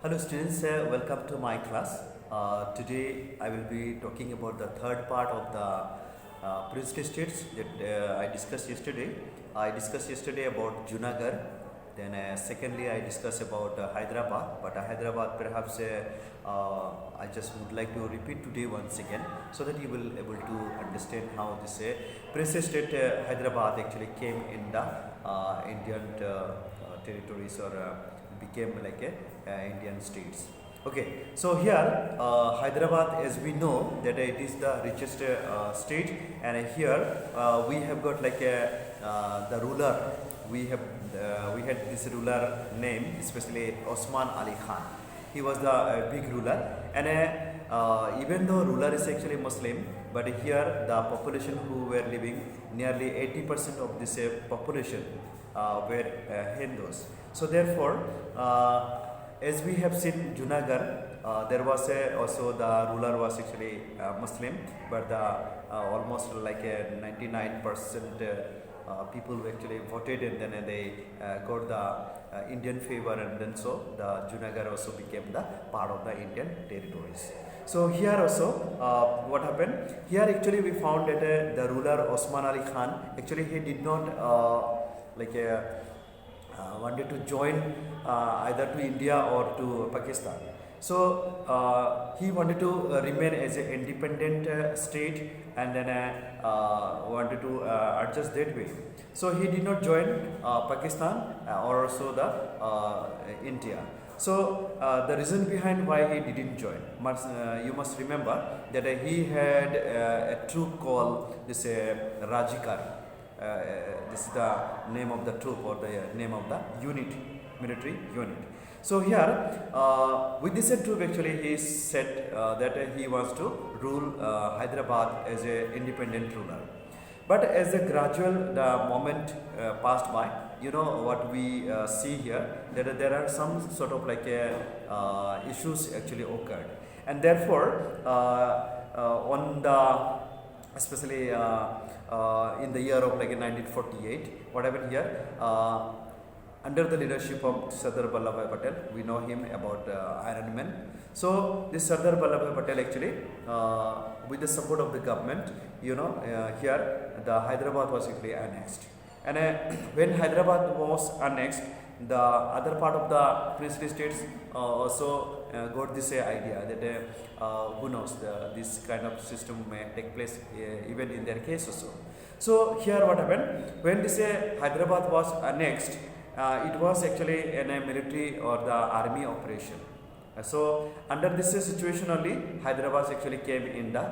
Hello students, welcome to my class. Today I will be talking about the third part of the princely states that I discussed yesterday. I discussed yesterday about Junagadh. Then secondly I discussed about Hyderabad. But Hyderabad perhaps I just would like to repeat today once again so that you will able to understand how this princely state Hyderabad actually came in the Indian territories or became like a Indian states. Okay, so here Hyderabad, as we know that it is the richest state, and here we have got like a the ruler. We had this ruler name, especially Osman Ali Khan. He was the big ruler, and even though ruler is actually Muslim, but here the population who were living, nearly 80% of this population were Hindus. So therefore, as we have seen Junagadh, there was also the ruler was actually Muslim, but the almost like a 99% people actually voted, and then they got the Indian favor, and then so the Junagadh also became the part of the Indian territories. So here also what happened, here actually we found that the ruler Osman Ali Khan, actually he did not like wanted to join either to India or to Pakistan. So he wanted to remain as an independent state, and then wanted to adjust that way. So he did not join Pakistan or also the India. So the reason behind why he didn't join, you must remember that he had a troop called this Rajikari. This is the name of the troop or the name of the unit, military unit. So here with this troop actually he said that he wants to rule Hyderabad as an independent ruler. But as the moment passed by, you know what we see here, that there are some sort of like issues actually occurred, and therefore on the especially in the year of like 1948, what happened here, under the leadership of Sardar Vallabhbhai Patel, we know him about Iron Man. So this Sardar Vallabhbhai Patel actually, with the support of the government, you know, here the Hyderabad was actually annexed. And when Hyderabad was annexed, the other part of the princely states also got this idea that who knows, this kind of system may take place even in their case also. So here what happened, when this Hyderabad was annexed, it was actually in a military or the army operation. So under this situation only, Hyderabad actually came in the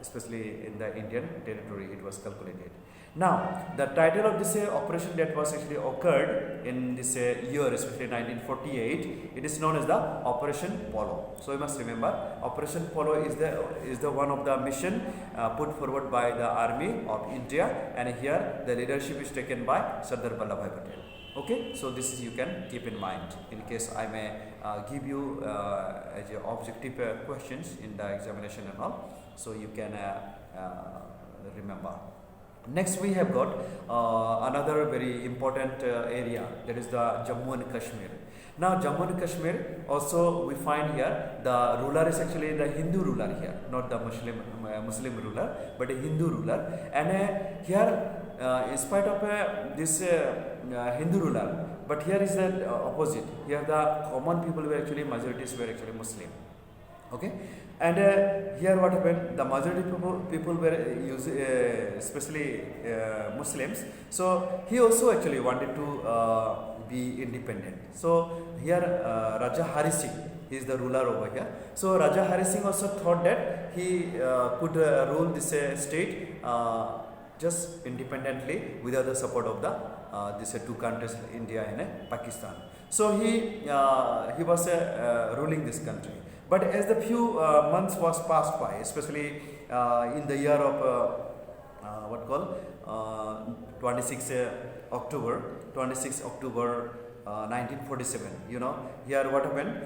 especially in the Indian territory, it was calculated. Now the title of this operation that was actually occurred in this year, especially 1948, it is known as the Operation Polo. So you must remember, Operation Polo is the one of the mission put forward by the army of India, and here the leadership is taken by Sardar Vallabhbhai Patel. Okay, so this is you can keep in mind in case I may give you as objective questions in the examination and all, so you can remember. Next we have got another very important area, that is the Jammu and Kashmir. Now Jammu and Kashmir also we find here the ruler is actually the Hindu ruler here, not the Muslim ruler, but a Hindu ruler. And here in spite of this Hindu ruler, but here is the opposite. Here the common people were actually, majorities were actually Muslim. Okay, and here what happened, the majority people were especially Muslims. So he also actually wanted to be independent. So here Raja Hari Singh, he is the ruler over here. So Raja Hari Singh also thought that he could rule this state just independently without the support of the these two countries, India and Pakistan. So he was ruling this country. But as the few months was passed by, especially in the year of what called 26 October 1947, you know, here what happened,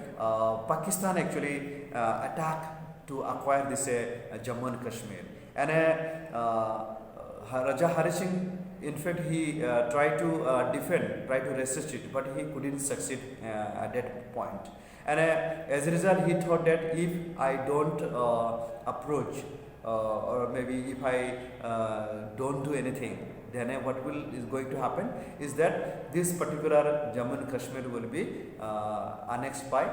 Pakistan actually attacked to acquire this Jammu and Kashmir, and Raja Hari Singh in fact, he tried to defend, tried to resist it, but he couldn't succeed at that point. And as a result, he thought that if I don't approach, or maybe if I don't do anything, then what is going to happen is that this particular Jammu and Kashmir will be annexed by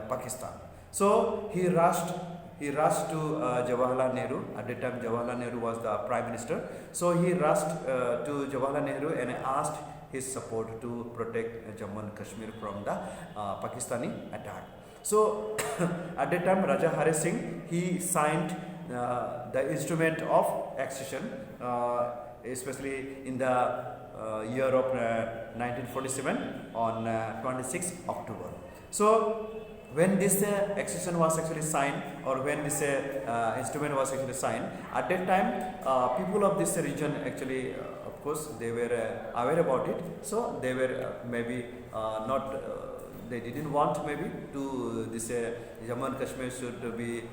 Pakistan. So he rushed to Jawaharlal Nehru. At that time, Jawaharlal Nehru was the prime minister. So he rushed to Jawaharlal Nehru and asked his support to protect Jammu and Kashmir from the Pakistani attack. So at that time, Raja Hari Singh, he signed the instrument of accession, especially in the year of 1947 on 26 October. So when this accession was actually signed, or when this instrument was actually signed, at that time people of this region actually, of course, they were aware about it. So they were maybe not, they didn't want maybe to this Jammu and Kashmir should be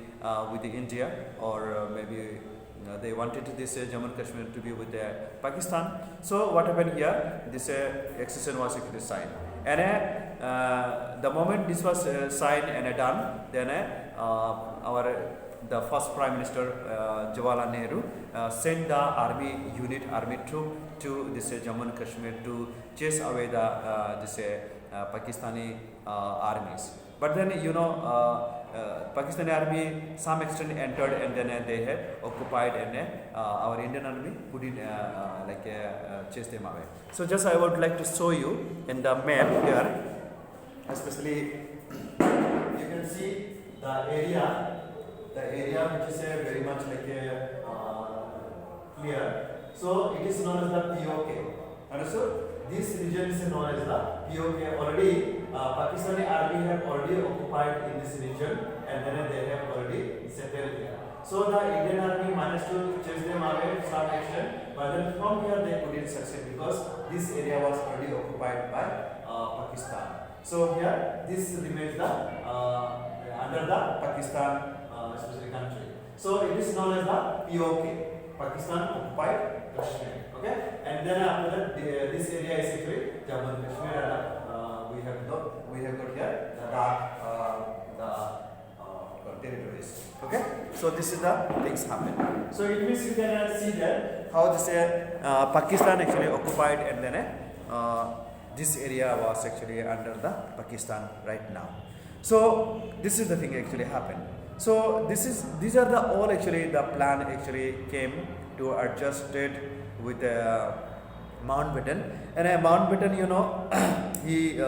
with India, or maybe they wanted this Jammu and Kashmir to be with Pakistan. So what happened here? This accession was actually signed, and the moment this was signed and done, then the first Prime Minister Jawaharlal Nehru sent the army troop to this Jammu and Kashmir to chase away the this Pakistani armies. But then Pakistani army some extent entered, and then they had occupied, and our Indian army couldn't chase them away. So just I would like to show you in the map here, especially you can see the area which is very much clear. So it is known as the POK. Understood? This region is known as the POK. Already Pakistani army have already occupied in this region, and then they have already settled here. So the Indian army managed to chase them away to some extent, but then from here they couldn't succeed because this area was already occupied by Pakistan. So here this remains the under the Pakistan especially country. So it is known as the POK, Pakistan occupied Kashmir. Okay, and then after that this area is actually Jammu and Kashmir, and we have got here the dark territories. Okay, so this is the things happen. So it means you can see that how this Pakistan actually occupied, and then this area was actually under the Pakistan right now. So this is the thing actually happened. So these are the all actually the plan actually came to adjust it with Mountbatten, and Mountbatten, he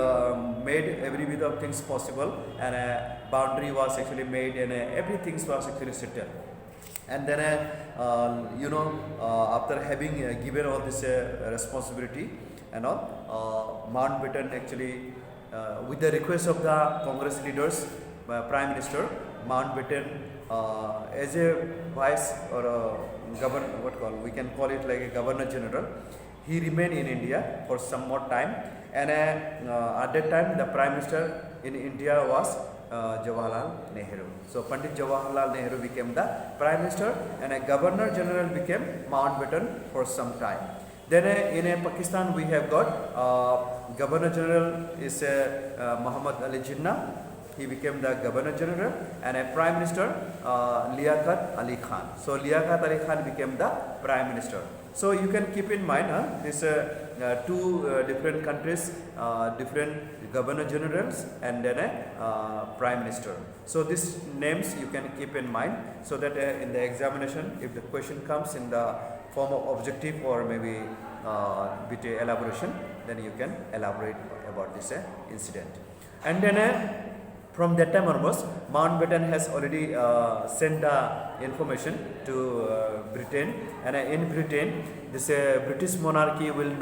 made every bit of things possible, and a boundary was actually made, and everything was actually settled. And then after having given all this responsibility and all, Mountbatten actually with the request of the Congress leaders, Prime Minister Mountbatten, as a vice or a governor, we can call it like a Governor General, he remained in India for some more time, and at that time the Prime Minister in India was Jawaharlal Nehru. So Pandit Jawaharlal Nehru became the Prime Minister, and a Governor General became Mountbatten for some time. Then in Pakistan we have got Governor General is Muhammad Ali Jinnah. He became the Governor General, and a Prime Minister Liaquat Ali Khan. So Liaquat Ali Khan became the Prime Minister. So you can keep in mind this two different countries, different Governor Generals, and then a Prime Minister. So these names you can keep in mind, so that in the examination, if the question comes in the form of objective or maybe with elaboration, then you can elaborate about this incident. And then from that time onwards, Mountbatten has already sent the information to Britain, and in Britain, this British monarchy will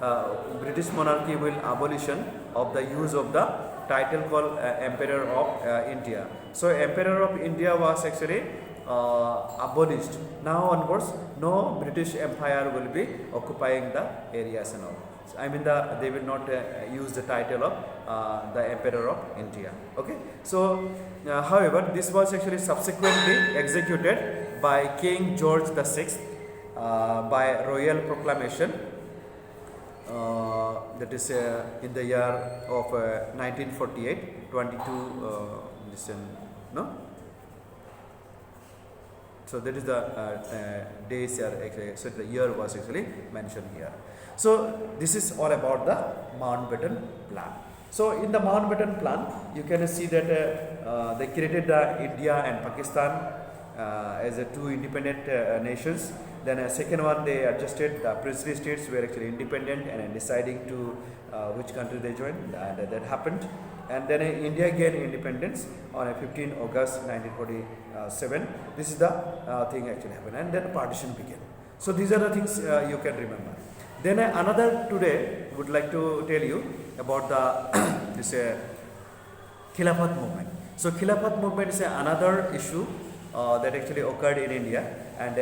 abolition of the use of the title called Emperor of India. So Emperor of India was actually abolished. Now onwards, no British Empire will be occupying the areas and all. I mean, they will not use the title of the Emperor of India. Okay. So, however, this was actually subsequently executed by King George VI by royal proclamation, that is in the year of 1948, 22 no. So that is the days are actually, so the year was actually mentioned here. So this is all about the Mountbatten Plan. So in the Mountbatten Plan, you can see that they created India and Pakistan as two independent nations. Then a second one, they adjusted the princely states were actually independent and deciding to which country they joined, and that happened. And then India gained independence on 15 August 1947. This is the thing actually happened, and then partition began. So these are the things you can remember. Then another today would like to tell you about the this Khilafat movement. So Khilafat movement is another issue that actually occurred in India, and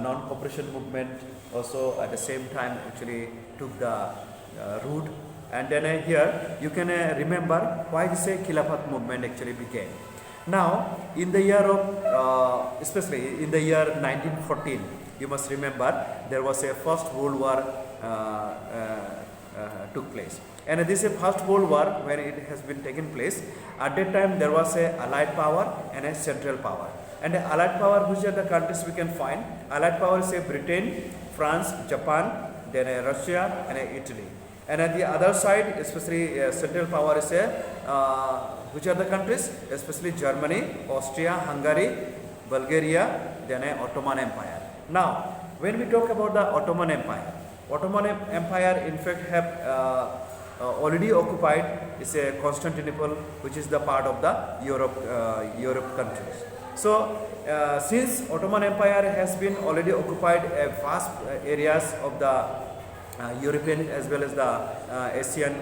non-cooperation movement also at the same time actually took the root. And then here you can remember why this Khilafat movement actually began. Now in the year of especially in the year 1914, you must remember there was a First World War took place, and this is First World War when it has been taken place. At that time there was a Allied power and a Central power. And the Allied power, which are the countries we can find? Allied power is Britain, France, Japan, then Russia and Italy. And at the other side, especially Central power is which are the countries? Especially Germany, Austria, Hungary, Bulgaria, then Ottoman Empire. Now, when we talk about the Ottoman Empire in fact have already occupied is a Constantinople, which is the part of the Europe countries. So, since Ottoman Empire has been already occupied vast areas of the European as well as the Asian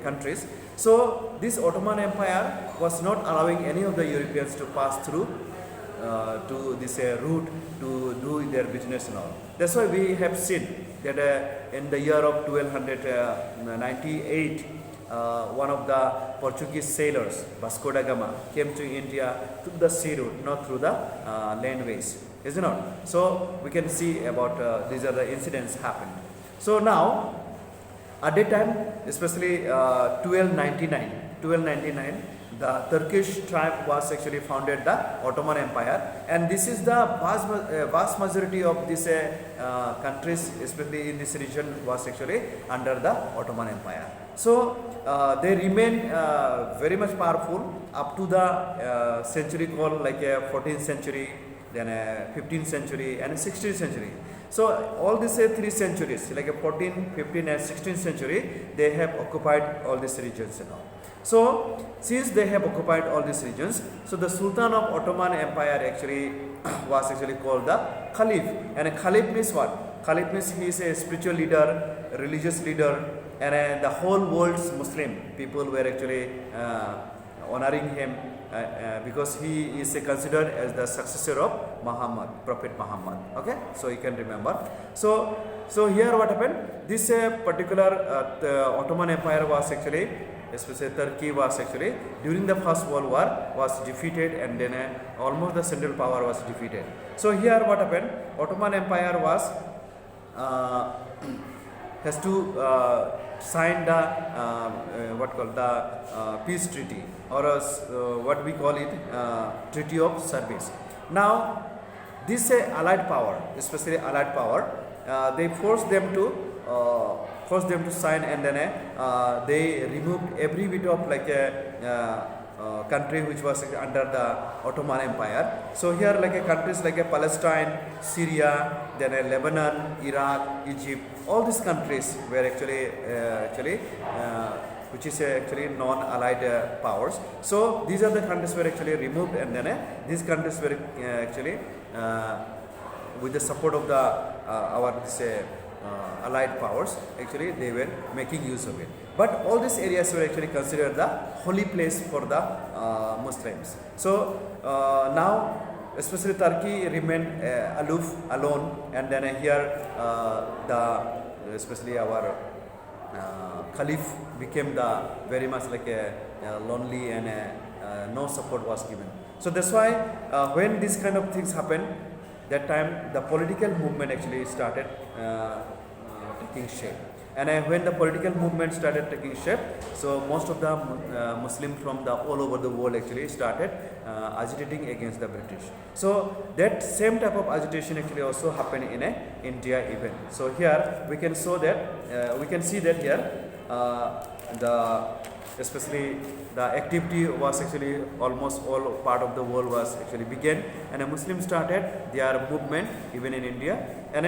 countries, so this Ottoman Empire was not allowing any of the Europeans to pass through to this route to do their business and all. That's why we have seen that in the year of 1298, one of the Portuguese sailors, Vasco da Gama, came to India through the sea route, not through the landways, is it not? So we can see about these are the incidents happened. So now, at that time, especially 1299, the Turkish tribe was actually founded the Ottoman Empire, and this is the vast majority of these countries, especially in this region, was actually under the Ottoman Empire. So they remain very much powerful up to the century called like 14th century, then 15th century and 16th century. So all these 3 centuries, like 14th, 15th and 16th century, they have occupied all these regions and all. So since they have occupied all these regions, so the Sultan of Ottoman Empire actually was actually called the Caliph. And a Caliph means what? Caliph means he is a spiritual leader, religious leader, and the whole world's Muslim people were actually honoring him because he is considered as the successor of Muhammad, Prophet Muhammad. Okay, so you can remember. So here what happened? This particular Ottoman Empire was actually, especially Turkey was actually during the First World War was defeated, and then almost the Central power was defeated. So here what happened? Ottoman Empire was has to sign the peace treaty, or what we call it treaty of service. Now this Allied power, especially Allied power, they forced them to sign, and then they removed every bit of like a country which was under the Ottoman Empire. So here like countries like Palestine, Syria, then Lebanon, Iraq, Egypt, all these countries were actually which is actually non-allied powers. So these are the countries were actually removed, and then these countries were actually with the support of the our allied powers, actually they were making use of it. But all these areas were actually considered the holy place for the Muslims. So now especially Turkey remained aloof, alone, and then here especially our Caliph became the very much like a lonely, and no support was given. So that's why when these kind of things happen, That time the political movement actually started taking shape. And when the political movement started taking shape, so most of the Muslims from the all over the world actually started agitating against the British. So that same type of agitation actually also happened in India even. So here we can show that we can see that here the especially the activity was actually almost all part of the world was actually began, and a Muslim started their movement even in India. And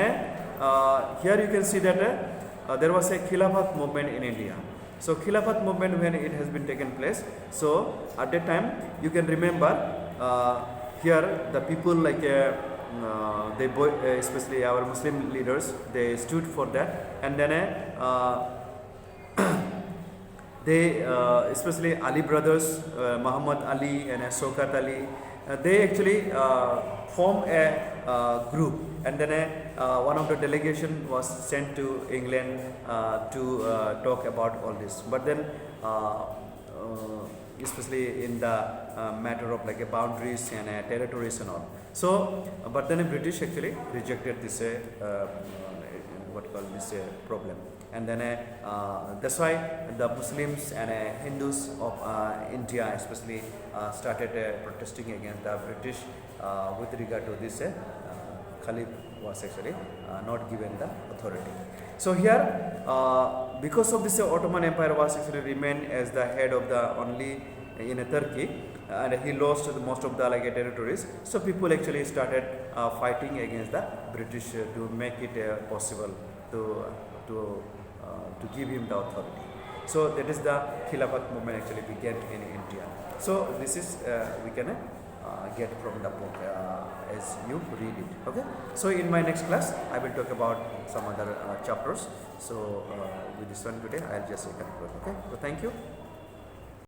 here you can see that there was a Khilafat movement in India. So Khilafat movement, when it has been taken place, so at that time you can remember here the people like especially our Muslim leaders, they stood for that. And then they especially Ali brothers, Muhammad Ali and Shaukat Ali, they actually formed a group, and then one of the delegation was sent to England to talk about all this. But then especially in the matter of like boundaries and territories and all. So but then British actually rejected this what call this problem. And then that's why the Muslims and Hindus of India especially started protesting against the British with regard to this Khalif was actually not given the authority. So here because of this Ottoman Empire was actually remained as the head of the only in Turkey, and he lost most of the like territories. So people actually started fighting against the British to make it possible to give him the authority. So that is the Khilafat movement actually began in India. So this is we can get from the book as you read it. Okay. So in my next class I will talk about some other chapters. So with this one today I'll just conclude. Okay. So thank you.